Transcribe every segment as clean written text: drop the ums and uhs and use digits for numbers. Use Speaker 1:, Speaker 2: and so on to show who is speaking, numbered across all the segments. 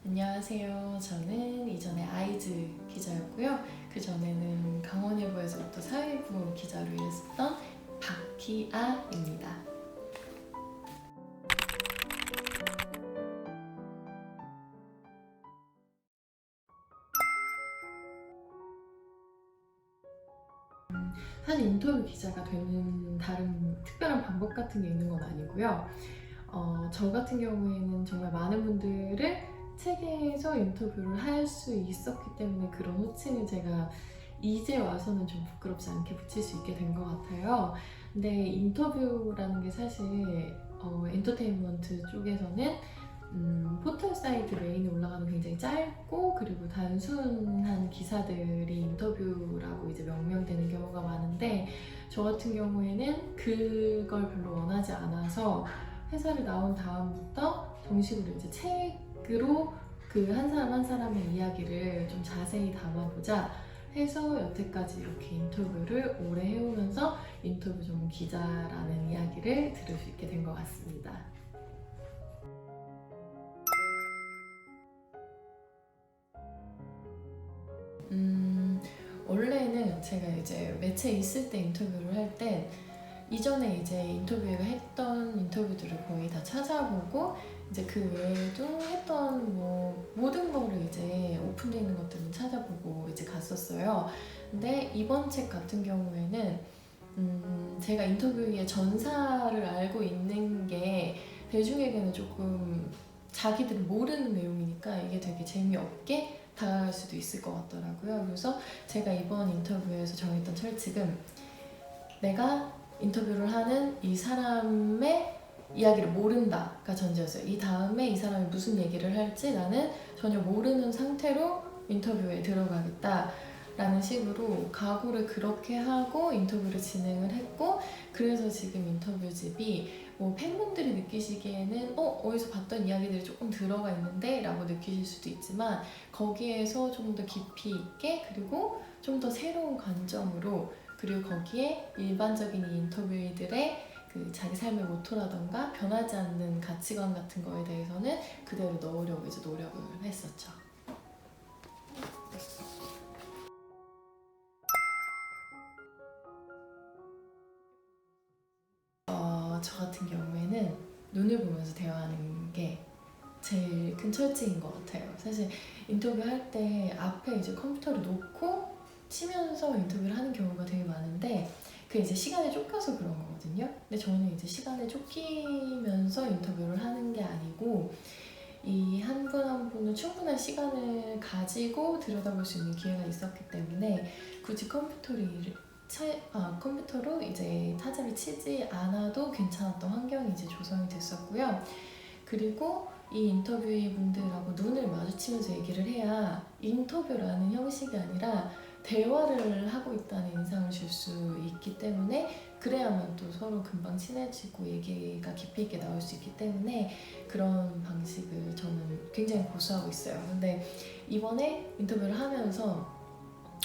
Speaker 1: 안녕하세요. 저는 이전에 아이즈 기자였고요. 그 전에는 강원일보에서부터 사회부 기자로 일했었던 박희아입니다. 사실 인터뷰 기자가 되는 다른 특별한 방법 같은 게 있는 건 아니고요. 저 같은 경우에는 정말 많은 분들을 책에서 인터뷰를 할 수 있었기 때문에 그런 호칭을 제가 이제 와서는 좀 부끄럽지 않게 붙일 수 있게 된 것 같아요. 근데 인터뷰라는 게 사실 엔터테인먼트 쪽에서는 포털 사이트 메인에 올라가는 굉장히 짧고 그리고 단순한 기사들이 인터뷰라고 이제 명명되는 경우가 많은데, 저 같은 경우에는 그걸 별로 원하지 않아서 회사를 나온 다음부터 정식으로 이제 책으로 그 한 사람 한 사람의 이야기를 좀 자세히 담아보자 해서 여태까지 이렇게 인터뷰를 오래 해오면서 인터뷰 전문 기자라는 이야기를 들을 수 있게 된 것 같습니다. 원래는 제가 이제 매체에 있을 때 인터뷰를 할 땐 이전에 이제 인터뷰가 했던 인터뷰들을 거의 다 찾아보고 이제 그 외에도 했던 뭐 모든 거를 이제 오픈되어 있는 것들은 찾아보고 이제 갔었어요. 근데 이번 책 같은 경우에는 제가 인터뷰의 전사를 알고 있는 게 대중에게는 조금 자기들이 모르는 내용이니까 이게 되게 재미없게 다가갈 수도 있을 것 같더라고요. 그래서 제가 이번 인터뷰에서 정했던 철칙은 내가 인터뷰를 하는 이 사람의 이야기를 모른다가 전제였어요. 이 다음에 이 사람이 무슨 얘기를 할지 나는 전혀 모르는 상태로 인터뷰에 들어가겠다 라는 식으로 각오를 그렇게 하고 인터뷰를 진행을 했고, 그래서 지금 인터뷰집이 뭐 팬분들이 느끼시기에는 어디서 봤던 이야기들이 조금 들어가 있는데 라고 느끼실 수도 있지만, 거기에서 좀 더 깊이 있게 그리고 좀 더 새로운 관점으로, 그리고 거기에 일반적인 이 인터뷰이들의 그 자기 삶의 모토라던가 변하지 않는 가치관 같은 거에 대해서는 그대로 넣으려고 이제 노력을 했었죠. 저 같은 경우에는 눈을 보면서 대화하는 게 제일 큰 철칙인 것 같아요. 사실 인터뷰할 때 앞에 이제 컴퓨터를 놓고 치면서 인터뷰를 하는 경우가 되게 많은데, 그게 이제 시간에 쫓겨서 그런 거거든요. 근데 저는 이제 시간에 쫓기면서 인터뷰를 하는 게 아니고, 이 한 분 한 분은 충분한 시간을 가지고 들여다볼 수 있는 기회가 있었기 때문에 굳이 컴퓨터로 이제 타자를 치지 않아도 괜찮았던 환경이 이제 조성이 됐었고요. 그리고 이 인터뷰이 분들하고 눈을 마주치면서 얘기를 해야 인터뷰라는 형식이 아니라 대화를 하고 있다는 인상을 줄 수 있기 때문에, 그래야만 또 서로 금방 친해지고 얘기가 깊이 있게 나올 수 있기 때문에 그런 방식을 저는 굉장히 고수하고 있어요. 근데 이번에 인터뷰를 하면서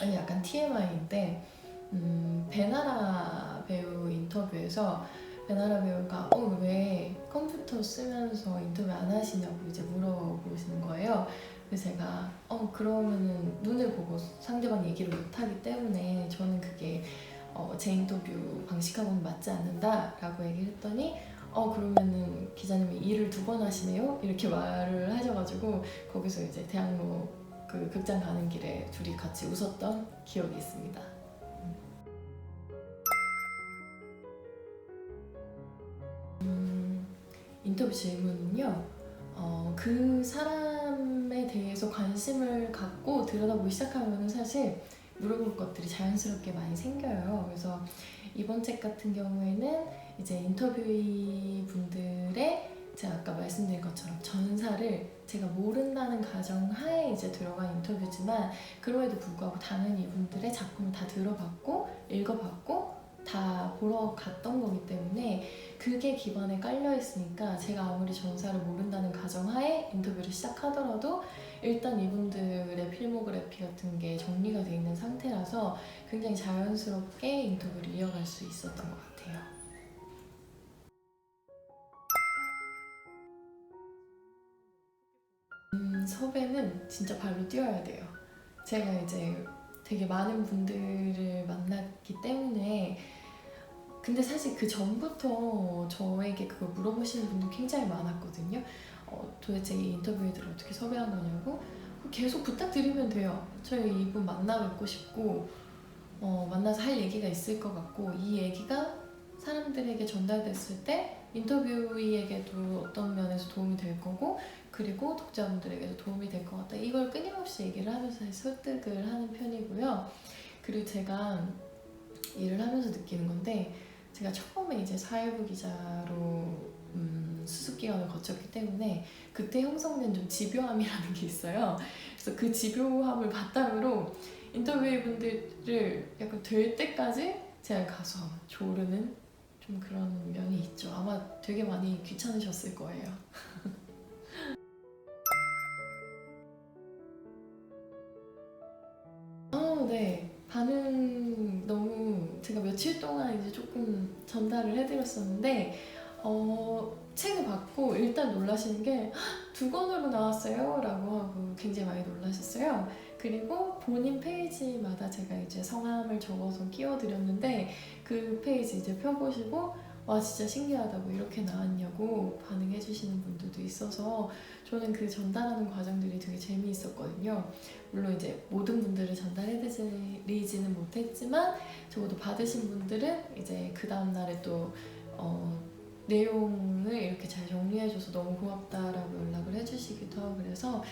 Speaker 1: 약간 TMI인데, 배나라 배우 인터뷰에서 배나라 배우가 왜 컴퓨터 쓰면서 인터뷰 안 하시냐고 이제 물어보시는 거예요. 그래서 제가 그러면은 눈을 보고 상대방 얘기를 못 하기 때문에 저는 그게 제 인터뷰 방식하고는 맞지 않는다라고 얘기를 했더니 그러면은 기자님이 일을 2번 하시네요? 이렇게 말을 하셔가지고 거기서 이제 대학로 그 극장 가는 길에 둘이 같이 웃었던 기억이 있습니다. 인터뷰 질문은요, 그 사람에 대해서 관심을 갖고 들여다보기 시작하면 사실 물어볼 것들이 자연스럽게 많이 생겨요. 그래서 이번 책 같은 경우에는 이제 인터뷰이 분들의, 제가 아까 말씀드린 것처럼 전사를 제가 모른다는 가정하에 이제 들어간 인터뷰지만, 그럼에도 불구하고 당연히 이분들의 작품을 다 들어봤고 읽어봤고 다 보러 갔던 거기 때문에 그게 기반에 깔려 있으니까 제가 아무리 전사를 모른다는 가정하에 인터뷰를 시작하더라도 일단 이분들의 필모그래피 같은 게 정리가 돼 있는 상태라서 굉장히 자연스럽게 인터뷰를 이어갈 수 있었던 것 같아요. 섭외는 진짜 발로 뛰어야 돼요. 제가 이제 되게 많은 분들을 만났기 때문에. 근데 사실 그 전부터 저에게 그걸 물어보시는 분들 굉장히 많았거든요. 도대체 이 인터뷰들을 어떻게 섭외한 거냐고. 계속 부탁드리면 돼요. 저희 이분 만나 뵙고 싶고, 만나서 할 얘기가 있을 것 같고, 이 얘기가 사람들에게 전달됐을 때 인터뷰이에게도 어떤 면에서 도움이 될 거고, 그리고 독자분들에게도 도움이 될 것 같다. 이걸 끊임없이 얘기를 하면서 설득을 하는 편이고요. 그리고 제가 일을 하면서 느끼는 건데, 제가 처음에 이제 사회부 기자로 수습기간을 거쳤기 때문에 그때 형성된 좀 집요함이라는 게 있어요. 그래서 그 집요함을 바탕으로 인터뷰분들을 약간 될 때까지 제가 가서 조르는 좀 그런 면이 있죠. 아마 되게 많이 귀찮으셨을 거예요. 네. 반응 너무 제가 며칠 동안 이제 조금 전달을 해드렸었는데, 책을 받고 일단 놀라시는 게 2권으로 나왔어요 라고 하고 굉장히 많이 놀라셨어요. 그리고 본인 페이지마다 제가 이제 성함을 적어서 끼워드렸는데, 그 페이지 이제 펴보시고 와 진짜 신기하다고 이렇게 나왔냐고 반응해 주시는 분들도 있어서 저는 그 전달하는 과정들이 되게 재미있었거든요. 물론 이제 모든 분들을 전달해드리지는 못했지만 적어도 받으신 분들은 이제 그 다음날에 또 내용을 이렇게 잘 정리해줘서 너무 고맙다라고 연락을 해주시기도 하고, 그래서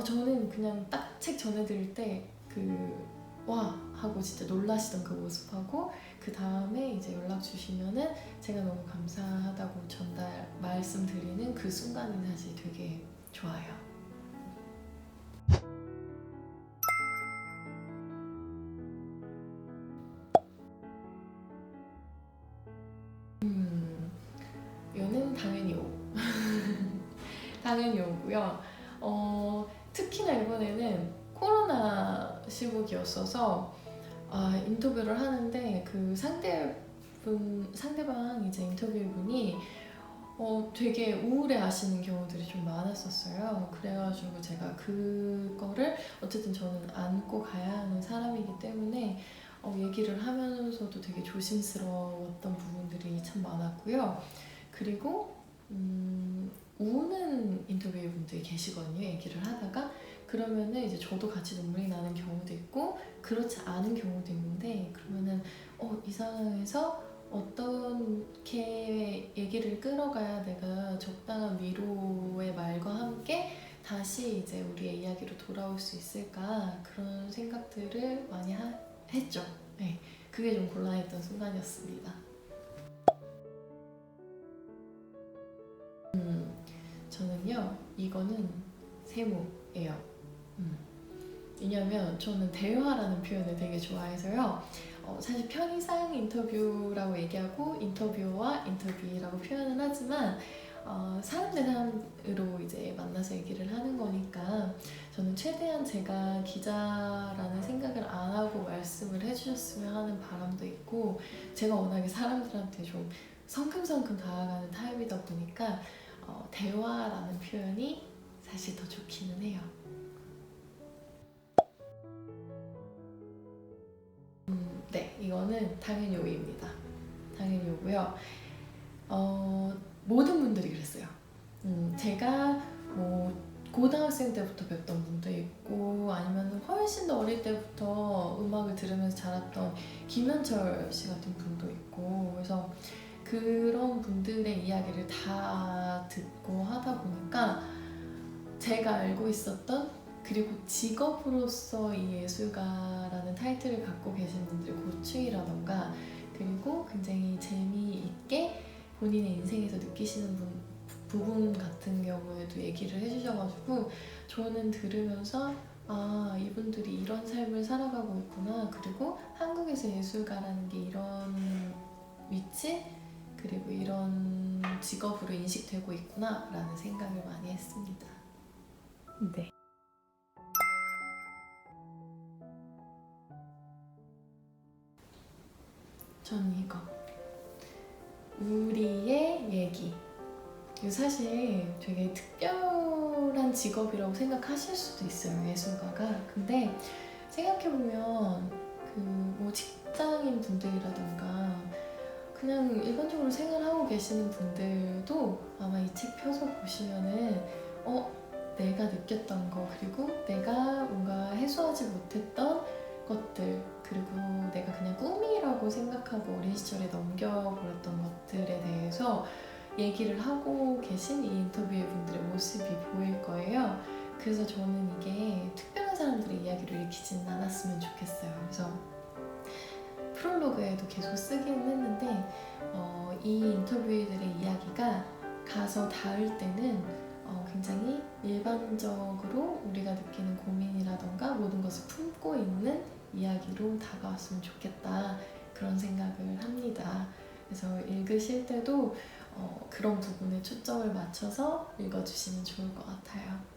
Speaker 1: 저는 그냥 딱 책 전해드릴 때 와 하고 진짜 놀라시던 그 모습하고, 그 다음에 이제 연락 주시면은 제가 너무 감사하다고 말씀드리는 그 순간이 사실 되게 좋아요. 이거는 당연히 오. 당연히 오고요. 특히나 이번에는 코로나 시국이었어서 인터뷰를 하는데 그 상대방 이제 인터뷰분이 되게 우울해하시는 경우들이 좀 많았었어요. 그래가지고 제가 그거를 어쨌든 저는 안고 가야 하는 사람이기 때문에 얘기를 하면서도 되게 조심스러웠던 부분들이 참 많았고요. 그리고 우는 인터뷰분들이 계시거든요. 얘기를 하다가 그러면은 이제 저도 같이 눈물이 나는 경우도 있고 그렇지 않은 경우도 있는데, 그러면은 이 상황에서 어떻게 얘기를 끌어가야 내가 적당한 위로의 말과 함께 다시 이제 우리의 이야기로 돌아올 수 있을까, 그런 생각들을 많이 했죠. 네, 그게 좀 곤란했던 순간이었습니다. 저는요, 이거는 세모예요. 왜냐면 저는 대화라는 표현을 되게 좋아해서요. 사실 편의상 인터뷰라고 얘기하고 인터뷰와 인터뷰라고 표현을 하지만 사람 대 사람으로 이제 만나서 얘기를 하는 거니까 저는 최대한 제가 기자라는 생각을 안 하고 말씀을 해주셨으면 하는 바람도 있고, 제가 워낙에 사람들한테 좀 성큼성큼 다가가는 타입이다 보니까 대화라는 표현이 사실 더 좋기는 해요. 네, 이거는 당연히 오입니다. 당연히 오고요. 모든 분들이 그랬어요. 제가 뭐 고등학생 때부터 뵀던 분도 있고, 아니면 훨씬 더 어릴 때부터 음악을 들으면서 자랐던 김현철 씨 같은 분도 있고, 그래서 그런 분들의 이야기를 다 듣고 하다 보니까 제가 알고 있었던, 그리고 직업으로서 이 예술가라는 타이틀을 갖고 계신 분들의 고충이라던가, 그리고 굉장히 재미있게 본인의 인생에서 느끼시는 부분 같은 경우에도 얘기를 해주셔가지고 저는 들으면서 이분들이 이런 삶을 살아가고 있구나, 그리고 한국에서 예술가라는 게 이런 위치, 그리고 이런 직업으로 인식되고 있구나 라는 생각을 많이 했습니다.
Speaker 2: 네.
Speaker 1: 저는 이거 우리의 얘기. 이거 사실 되게 특별한 우울한 직업이라고 생각하실 수도 있어요, 예술가가. 근데 생각해보면 그 뭐 직장인 분들이라던가 그냥 일반적으로 생활하고 계시는 분들도 아마 이 책 펴서 보시면은 내가 느꼈던 거, 그리고 내가 뭔가 해소하지 못했던 것들, 그리고 내가 그냥 꿈이라고 생각하고 어린 시절에 넘겨버렸던 것들에 대해서 얘기를 하고 계신 이 인터뷰의 분들의 모습이 보일 거예요. 그래서 저는 이게 특별한 사람들의 이야기를 읽히지는 않았으면 좋겠어요. 그래서 프롤로그에도 계속 쓰기는 했는데 이 인터뷰들의 이야기가 가서 닿을 때는 굉장히 일반적으로 우리가 느끼는 고민이라던가 모든 것을 품고 있는 이야기로 다가왔으면 좋겠다, 그런 생각을 합니다. 그래서 읽으실 때도 그런 부분에 초점을 맞춰서 읽어주시면 좋을 것 같아요.